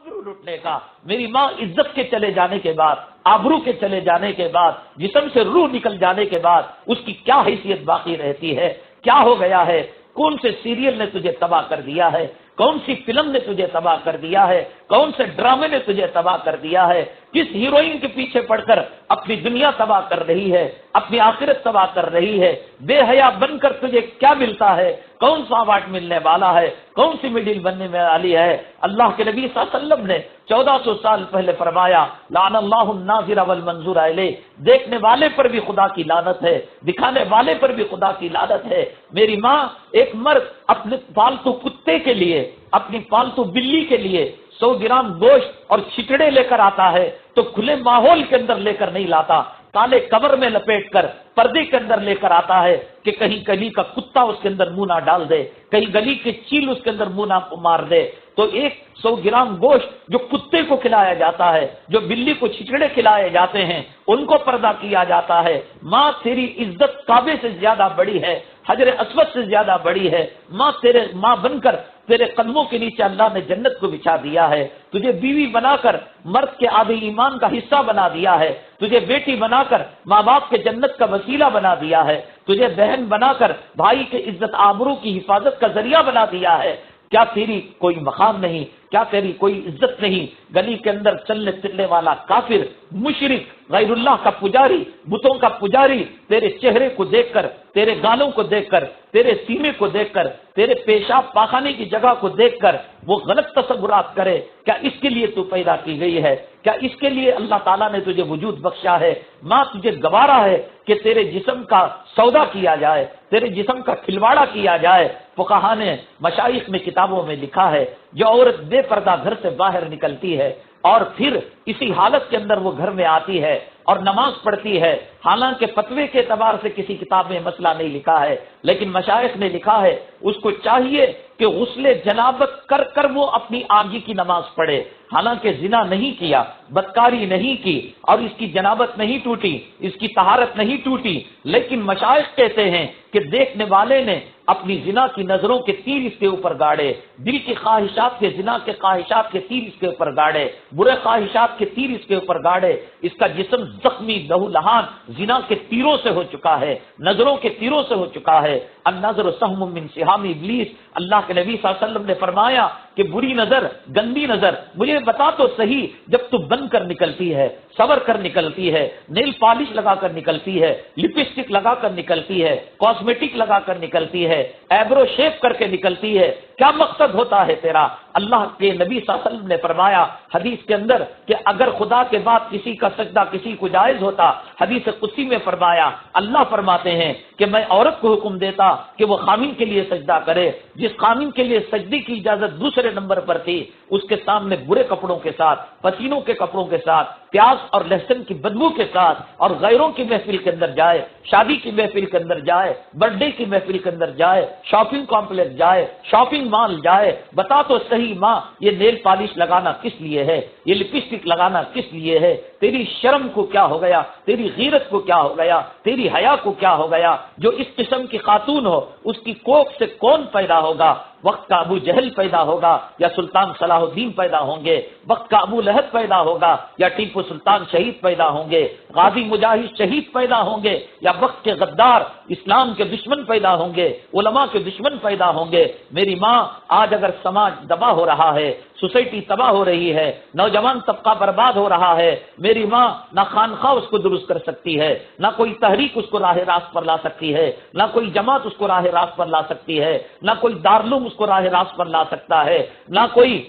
آبرو لٹنے کا. میری ماں عزت کے چلے جانے کے بعد، آبرو کے چلے جانے کے بعد، جسم سے روح نکل جانے کے بعد اس کی کیا حیثیت باقی رہتی ہے؟ کیا ہو گیا ہے؟ کون سے سیریل نے تجھے تباہ کر دیا ہے؟ کون سی فلم نے تجھے تباہ کر دیا ہے؟ کون سے ڈرامے نے تجھے تباہ کر دیا ہے؟ کس ہیروئن کے پیچھے پڑ کر اپنی دنیا تباہ کر رہی ہے، اپنی آخرت تباہ کر رہی ہے؟ بے حیا بن کر تجھے کیا ملتا ہے؟ کون سا ایوارڈ ملنے والا ہے؟ کون سی میڈل بننے والی ہے؟ اللہ کے نبی صلی اللہ علیہ وسلم نے 1400 سال پہلے فرمایا لعن اللہ الناظر والمنظور الیہ، دیکھنے والے پر بھی خدا کی لعنت ہے، دکھانے والے پر بھی خدا کی لعنت ہے. میری ماں، ایک مرد اپنے پالتو کتے کے لیے، اپنی پالتو بلی کے لیے 100 گرام گوشت اور چھچڑے لے کر آتا ہے تو کھلے ماحول کے اندر لے کر نہیں لاتا، کالے کور میں لپیٹ کر پردے کے اندر لے کر آتا ہے کہ کہیں گلی کا کتا اس کے اندر منہ نہ ڈال دے، کہیں گلی کے چیل اس کے اندر منہ نہ مار دے. تو 100 گرام گوشت جو کتے کو کھلایا جاتا ہے، جو بلی کو چھچڑے کھلائے جاتے ہیں، ان کو پردہ کیا جاتا ہے. ماں، تیری عزت کعبے سے زیادہ بڑی ہے، حجر اسود سے زیادہ بڑی ہے. ماں، تیرے ماں بن کر تیرے قدموں کے نیچے اللہ نے جنت کو بچھا دیا ہے. تجھے بیوی بنا کر مرد کے آب ایمان کا حصہ بنا دیا ہے. تجھے بیٹی بنا کر ماں باپ کے جنت کا وسیلہ بنا دیا ہے. تجھے بہن بنا کر بھائی کے عزت آبرو کی حفاظت کا ذریعہ بنا دیا ہے. کیا تیری کوئی مقام نہیں؟ کیا تیری کوئی عزت نہیں؟ گلی کے اندر چلنے پھرنے والا کافر، مشرک، غیر اللہ کا پجاری، بتوں کا پجاری تیرے چہرے کو دیکھ کر، تیرے گالوں کو دیکھ کر، تیرے سینے کو دیکھ کر، تیرے پیشاب پاخانے کی جگہ کو دیکھ کر وہ غلط تصورات کرے. کیا اس کے لیے تو پیدا کی گئی ہے؟ کیا اس کے لیے اللہ تعالیٰ نے تجھے وجود بخشا ہے؟ ماں، تجھے گوارا ہے کہ تیرے جسم کا سودا کیا جائے، تیرے جسم کا کھلواڑا کیا جائے. فقہا نے، مشائخ میں کتابوں میں لکھا ہے، جو عورت بے پردہ گھر سے باہر نکلتی ہے اور پھر اسی حالت کے اندر وہ گھر میں آتی ہے اور نماز پڑھتی ہے، حالانکہ فتوے کے اعتبار سے کسی کتاب میں مسئلہ نہیں لکھا ہے، لیکن مشائخ نے لکھا ہے اس کو چاہیے کہ غسل جنابت کر کر وہ اپنی آگی کی نماز پڑھے. حالانکہ زنا نہیں کیا، بدکاری نہیں کی اور اس کی جنابت نہیں ٹوٹی، اس کی طہارت نہیں ٹوٹی، لیکن مشائخ کہتے ہیں کہ دیکھنے والے نے اپنی زنا کی نظروں کے تیر اس کے اوپر گاڑے، دل کی خواہشات کے، زنا کے خواہشات کے تیر اس کے اوپر گاڑے، برے خواہشات کے تیر اس کے اوپر گاڑے. اس کا جسم زخمی، لہو لہان زنا کے تیروں سے ہو چکا ہے، نظروں کے تیروں سے ہو چکا ہے. النظر سہم من سہام ابلیس، اللہ کے نبی صلی اللہ علیہ وسلم نے فرمایا کہ بری نظر، گندی نظر، مجھے بتا تو صحیح، جب تو بن کر نکلتی ہے، سور کر نکلتی ہے، نیل پالش لگا کر نکلتی ہے، لپسٹک لگا کر نکلتی ہے، کاسمیٹک لگا کر نکلتی ہے، ایبرو شیپ کر کے نکلتی ہے، کیا مقصد ہوتا ہے تیرا؟ اللہ کے نبی صلی اللہ علیہ وسلم نے فرمایا حدیث کے اندر کہ اگر خدا کے بعد کسی کا سجدہ کسی کو جائز ہوتا، حدیث قدسی میں فرمایا، اللہ فرماتے ہیں کہ میں عورت کو حکم دیتا کہ وہ خامن کے لیے سجدہ کرے. جس خامن کے لیے سجدے کی اجازت دوسرے نمبر پر تھی، اس کے سامنے برے کپڑوں کے ساتھ، پسینوں کے کپڑوں کے ساتھ، پیاز اور لہسن کی بدبو کے ساتھ اور غیروں کی محفل کے اندر جائے، شادی کی محفل کے اندر جائے، برتھ ڈے کی محفل کے اندر جائے، شاپنگ کمپلیکس جائے، شاپنگ مال جائے. بتا تو صحیح ماں، یہ نیل پالش لگانا کس لیے ہے؟ یہ لپسٹک لگانا کس لیے ہے؟ تیری شرم کو کیا ہو گیا؟ تیری غیرت کو کیا ہو گیا؟ تیری حیا کو کیا ہو گیا؟ جو اس قسم کی خاتون ہو اس کی کوکھ سے کون پیدا ہوگا؟ وقت کا ابو جہل پیدا ہوگا یا سلطان صلاح الدین پیدا ہوں گے؟ وقت کا ابو لہب پیدا ہوگا یا ٹیپو سلطان شہید پیدا ہوں گے؟ غازی مجاہد شہید پیدا ہوں گے یا وقت کے غدار اسلام کے دشمن پیدا ہوں گے، علماء کے دشمن پیدا ہوں گے؟ میری ماں، آج اگر سماج تباہ ہو رہا ہے، سوسائٹی تباہ ہو رہی ہے، نوجوان طبقہ برباد ہو رہا ہے، میری ماں، نہ خانخواہ اس کو درست کر سکتی ہے، نہ کوئی تحریک اس کو راہ راست پر لا سکتی ہے، نہ کوئی جماعت اس کو راہ راست پر لا سکتی ہے، نہ کوئی دارالعلوم اس کو راہ راست پر لا سکتا ہے، نہ کوئی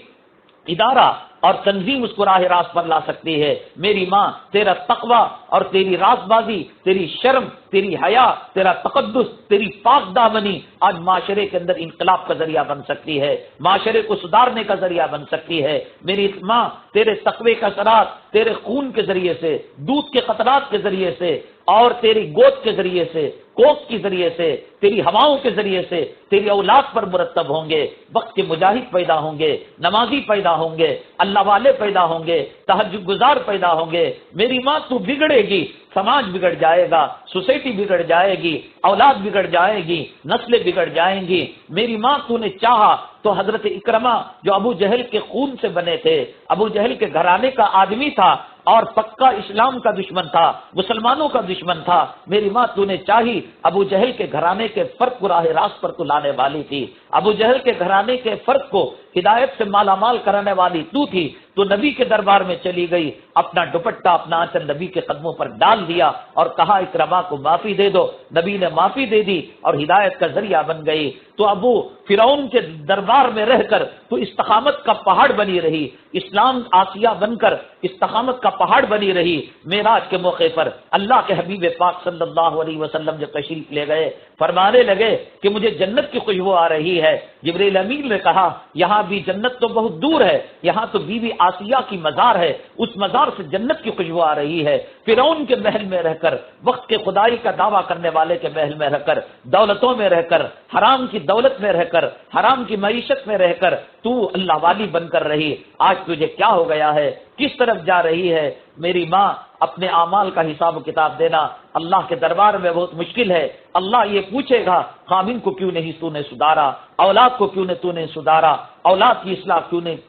ادارہ اور تنظیم اس کو راہ راست پر لا سکتی ہے. میری ماں، تیرا تقوی اور تیری راز بازی، تیری شرم، تیری حیا، تیرا تقدس، تیری پاک دامنی آج معاشرے کے اندر انقلاب کا ذریعہ بن سکتی ہے، معاشرے کو سدھارنے کا ذریعہ بن سکتی ہے. میری ماں، تیرے تقوی کا اثرات تیرے خون کے ذریعے سے، دودھ کے قطرات کے ذریعے سے اور تیری گود کے ذریعے سے، کوک کے ذریعے سے، تیری ہواؤں کے ذریعے سے تیری اولاد پر مرتب ہوں گے. وقت کے مجاہد پیدا ہوں گے، نمازی پیدا ہوں گے، اللہ والے پیدا ہوں گے، تہجد گزار پیدا ہوں گے. میری ماں، تو بگڑے گی، سماج بگڑ جائے گا، سوسائٹی بگڑ جائے گی، اولاد بگڑ جائے گی، نسلیں بگڑ جائیں گی. میری ماں، تو نے چاہا تو حضرت اکرمہ جو ابو جہل کے خون سے بنے تھے، ابو جہل کے گھرانے کا آدمی تھا اور پکا اسلام کا دشمن تھا، مسلمانوں کا دشمن تھا، میری ماں تو نے چاہی ابو جہل کے گھرانے کے فرد کو راہ راست پر تو لانے والی تھی، ابو جہل کے گھرانے کے فرد کو ہدایت سے مالا مال کرانے والی تو تھی، تو نبی کے دربار میں چلی گئی، اپنا دوپٹہ اپنا آنچل نبی کے قدموں پر ڈال دیا اور کہا اکرمہ کو معافی دے دو، نبی نے معافی دے دی اور ہدایت کا ذریعہ بن گئی۔ تو ابو فرعون کے دربار میں رہ کر تو استقامت کا پہاڑ بنی رہی، اسلام آسیہ بن کر استقامت کا پہاڑ بنی رہی۔ معراج کے موقع پر اللہ کے حبیب پاک صلی اللہ علیہ وسلم جب تشریف لے گئے، فرمانے لگے کہ مجھے جنت کی خوشبو آ رہی ہے۔ جبریل امین نے کہا یہاں بھی جنت تو بہت دور ہے، یہاں تو بی بی آسیہ کی مزار ہے، اس مزار سے جنت کی خوشبو آ رہی ہے۔ فرعون کے محل میں رہ کر، وقت کے خدائی کا دعویٰ کرنے والے کے محل میں رہ کر، دولتوں میں رہ کر، حرام کی دولت میں رہ کر، حرام کی معیشت میں رہ کر تو اللہ والی بن کر رہی، آج تجھے کیا ہو گیا ہے، کس طرف جا رہی ہے؟ میری ماں، اپنے اعمال کا حساب و کتاب دینا اللہ کے دربار میں بہت مشکل ہے۔ اللہ یہ پوچھے گا خامن کو کیوں نہیں تو نے سدھارا، اولاد کو کیوں تو نے سدھارا، اولاد کی اصلاح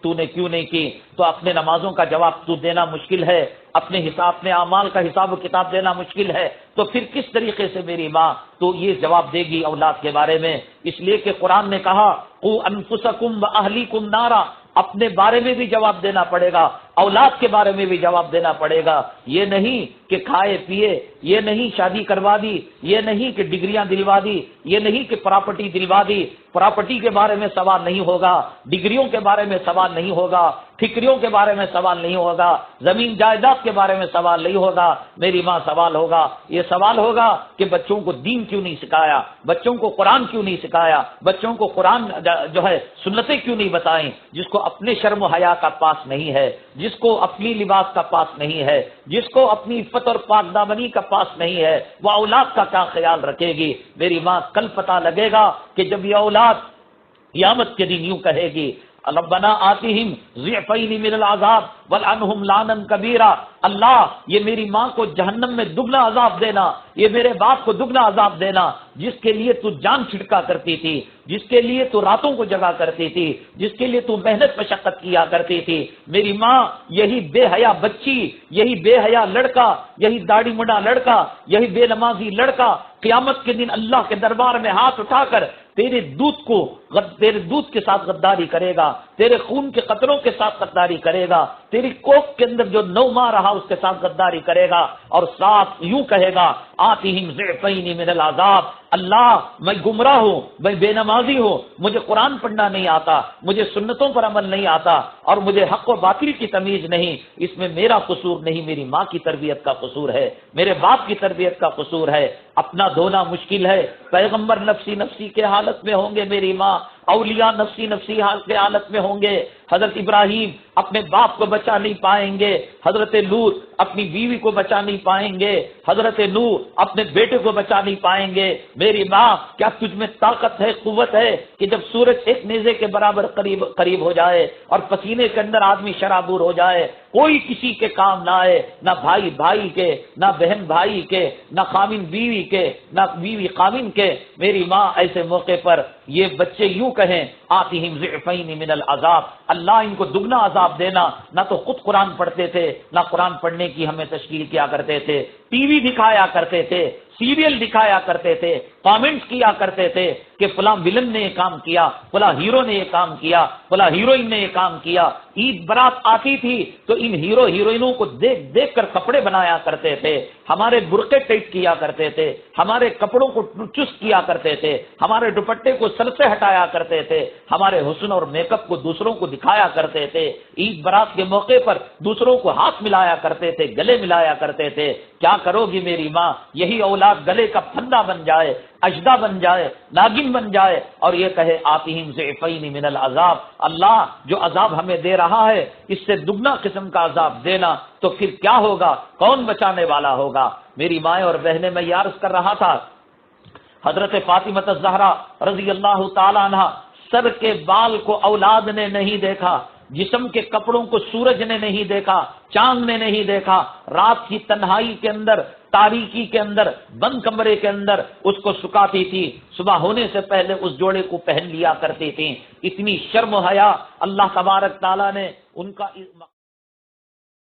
تو نے کیوں نہیں کی؟ تو اپنے نمازوں کا جواب تو دینا مشکل ہے، اپنے اعمال کا حساب و کتاب دینا مشکل ہے، تو پھر کس طریقے سے میری ماں تو یہ جواب دے گی اولاد کے بارے میں؟ اس لیے کہ قرآن نے کہا قوا انفسکم واہلیکم نارا، اپنے بارے میں بھی جواب دینا پڑے گا، اولاد کے بارے میں بھی جواب دینا پڑے گا۔ یہ نہیں کہ کھائے پیے، یہ نہیں شادی کروا دی، یہ نہیں کہ ڈگریاں دلوا دی، یہ نہیں کہ پراپرٹی دلوا دی، پراپرٹی کے بارے میں سوال نہیں ہوگا، ڈگریوں کے بارے میں سوال نہیں ہوگا، ٹھکریوں کے بارے میں سوال نہیں ہوگا، زمین جائیداد کے بارے میں سوال نہیں ہوگا، میری ماں سوال ہوگا، یہ سوال ہوگا کہ بچوں کو دین کیوں نہیں سکھایا، بچوں کو قرآن کیوں نہیں سکھایا، بچوں کو قرآن جو ہے سنتیں کیوں نہیں بتائیں؟ جس کو اپنے شرم و حیا کا پاس نہیں ہے، جس کو اپنی لباس کا پاس نہیں ہے، جس کو اپنی عفت اور پاک دامنی کا پاس نہیں ہے، وہ اولاد کا کیا خیال رکھے گی؟ میری ماں کل پتہ لگے گا کہ جب یہ اولاد قیامت کے دن یوں کہے گی ربنا آتیہم ضعفین من العذاب والعنہم لانا کبیرا، اللہ یہ میری ماں کو جہنم میں دگنا عذاب دینا، یہ میرے باپ کو دگنا عذاب دینا، جس کے لیے تو جان چھڑکا کرتی تھی، جس کے لیے تو راتوں کو جگا کرتی تھی، جس کے لیے تو محنت مشقت کیا کرتی تھی، میری ماں یہی بے حیا بچی، یہی بے حیا لڑکا، یہی داڑھی مڈا لڑکا، یہی بے نمازی لڑکا قیامت کے دن اللہ کے دربار میں ہاتھ اٹھا کر تیرے دودھ کے ساتھ غداری کرے گا، تیرے خون کے قطروں کے ساتھ غداری کرے گا، تیری کوکھ کے اندر جو 9 ماہ رہا اس کے ساتھ غداری کرے گا، اور ساتھ یوں کہے گا آتیہم ضعفین من العذاب، اللہ میں گمراہ ہوں، میں بے نمازی ہوں، مجھے قرآن پڑھنا نہیں آتا، مجھے سنتوں پر عمل نہیں آتا، اور مجھے حق و باطل کی تمیز نہیں، اس میں میرا قصور نہیں، میری ماں کی تربیت کا قصور ہے، میرے باپ کی تربیت کا قصور ہے۔ اپنا دھونا مشکل ہے، پیغمبر نفسی نفسی کے حالت میں ہوں گے، میری ماں اولیاء نفسی نفسی کے حالت میں ہوں گے، حضرت ابراہیم اپنے باپ کو بچا نہیں پائیں گے، حضرت لوط اپنی بیوی کو بچا نہیں پائیں گے، حضرت نوح اپنے بیٹے کو بچا نہیں پائیں گے۔ میری ماں کیا تجھ میں طاقت ہے، قوت ہے کہ جب سورج ایک نیزے کے برابر قریب ہو جائے اور پسینے کے اندر آدمی شرابور ہو جائے، کوئی کسی کے کام نہ آئے، نہ بھائی بھائی کے، نہ بہن بھائی کے، نہ خامن بیوی کے، نہ بیوی خامن کے؟ میری ماں ایسے موقع پر یہ بچے یوں کہیں آتیہم ضعفین من العذاب، اللہ ان کو دگنا عذاب دینا۔ نہ تو خود قرآن پڑھتے تھے، نہ قرآن پڑھنے کی ہمیں تشکیل کیا کرتے تھے، ٹی وی دکھایا کرتے تھے، سیریل دکھایا کرتے تھے، کامنٹس کیا کرتے تھے کہ فلاں ولن نے یہ کام کیا، فلاں ہیرو نے یہ کام کیا، فلاں ہیروئن نے یہ کام کیا۔ عید برات آتی تھی تو ان ہیرو ہیروئنوں کو دیکھ دیکھ کر کپڑے بنایا کرتے تھے، ہمارے برقعے ٹائٹ کیا کرتے تھے، ہمارے کپڑوں کو چست کیا کرتے تھے، ہمارے دوپٹے کو سر سے ہٹایا کرتے تھے، ہمارے حسن اور میک اپ کو دوسروں کو دکھایا کرتے تھے، عید برات کے موقع پر دوسروں کو ہاتھ ملایا کرتے تھے، گلے ملایا کرتے تھے۔ کیا کرو گی میری ماں؟ یہی اولاد گلے کا پھندا بن جائے، اجدا بن جائے، ناگن بن جائے، اور یہ کہے آتیہم ضعفین من العذاب، اللہ جو عذاب ہمیں دے رہا ہے اس سے دگنا قسم کا عذاب دینا، تو پھر کیا ہوگا؟ کون بچانے والا ہوگا؟ میری مائیں اور بہنیں، میں یہ عرض کر رہا تھا، حضرت فاطمہ الزہرا رضی اللہ تعالی عنہ، سر کے بال کو اولاد نے نہیں دیکھا، جسم کے کپڑوں کو سورج نے نہیں دیکھا، چاند نے نہیں دیکھا، رات کی تنہائی کے اندر تاریکی کے اندر بند کمرے کے اندر اس کو سکھاتی تھی، صبح ہونے سے پہلے اس جوڑے کو پہن لیا کرتے تھے۔ اتنی شرم و حیا اللہ تبارک تعالیٰ نے ان کا